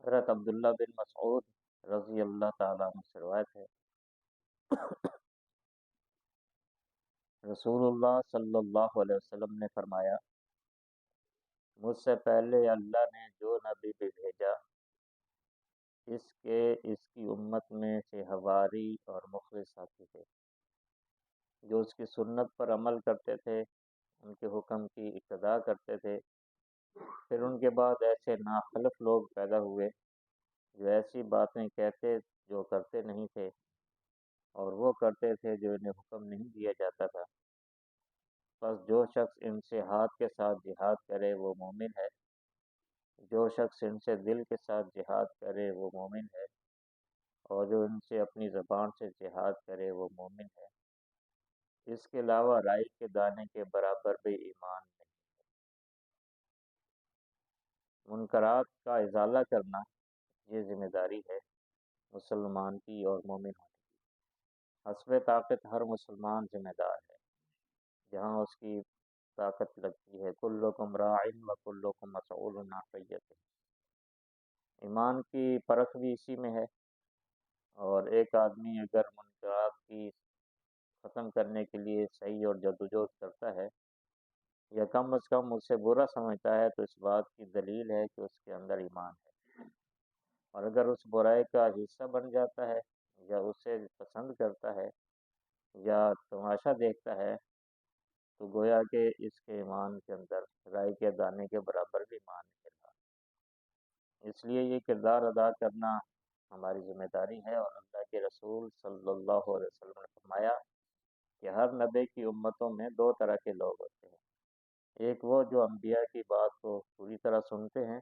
حضرت عبداللہ بن مسعود رضی اللہ تعالیٰ عنہ سے روایت ہے، رسول اللہ صلی اللہ علیہ وسلم نے فرمایا، مجھ سے پہلے اللہ نے جو نبی بھی بھیجا، اس کی امت میں سے حواری اور مخلص ساتھی تھے، جو اس کی سنت پر عمل کرتے تھے، ان کے حکم کی اقتداء کرتے تھے۔ پھر ان کے بعد ایسے ناخلف لوگ پیدا ہوئے جو ایسی باتیں کہتے جو کرتے نہیں تھے، اور وہ کرتے تھے جو انہیں حکم نہیں دیا جاتا تھا۔ بس جو شخص ان سے ہاتھ کے ساتھ جہاد کرے وہ مومن ہے، جو شخص ان سے دل کے ساتھ جہاد کرے وہ مومن ہے، اور جو ان سے اپنی زبان سے جہاد کرے وہ مومن ہے۔ اس کے علاوہ رائی کے دانے کے برابر بھی ایمان نہیں۔ منکرات کا ازالہ کرنا یہ ذمہ داری ہے مسلمان کی اور مومن ہونے کی۔ حسب طاقت ہر مسلمان ذمہ دار ہے جہاں اس کی طاقت لگتی ہے۔ کلکم راع و کلکم مسئول عن رعیتہ۔ ایمان کی پرکھ بھی اسی میں ہے، اور ایک آدمی اگر منکرات کی ختم کرنے کے لیے صحیح اور جدوجہد کرتا ہے یا کم از کم اسے برا سمجھتا ہے، تو اس بات کی دلیل ہے کہ اس کے اندر ایمان ہے۔ اور اگر اس برائی کا حصہ بن جاتا ہے یا اسے پسند کرتا ہے یا تماشا دیکھتا ہے، تو گویا کہ اس کے ایمان کے اندر رائی کے دانے کے برابر بھی ایمان نہیں رہا۔ اس لیے یہ کردار ادا کرنا ہماری ذمہ داری ہے، اور اللہ کے رسول صلی اللہ علیہ وسلم نے فرمایا کہ ہر نبی کی امتوں میں دو طرح کے لوگ ہوتے ہیں۔ ایک وہ جو انبیاء کی بات کو پوری طرح سنتے ہیں،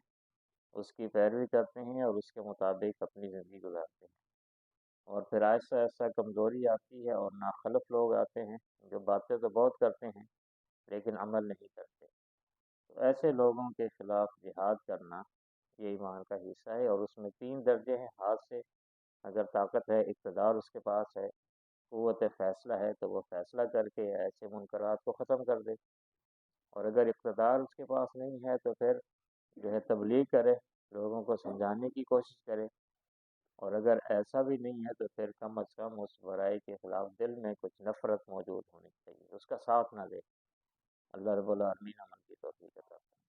اس کی پیروی کرتے ہیں اور اس کے مطابق اپنی زندگی گزارتے ہیں، اور پھر آہستہ آہستہ کمزوری آتی ہے اور ناخلف لوگ آتے ہیں جو باتیں تو بہت کرتے ہیں لیکن عمل نہیں کرتے۔ تو ایسے لوگوں کے خلاف جہاد کرنا یہ ایمان کا حصہ ہے، اور اس میں 3 درجے ہیں۔ ہاتھ سے اگر طاقت ہے، اقتدار اس کے پاس ہے، قوت فیصلہ ہے، تو وہ فیصلہ کر کے ایسے منکرات کو ختم کر دے، اور اگر اقتدار اس کے پاس نہیں ہے تو پھر جو ہے تبلیغ کرے، لوگوں کو سمجھانے کی کوشش کرے، اور اگر ایسا بھی نہیں ہے تو پھر کم از کم اس برائی کے خلاف دل میں کچھ نفرت موجود ہونی چاہیے، اس کا ساتھ نہ دے۔ اللہ رب العالمین امن کی توفیق عطا فرمائے۔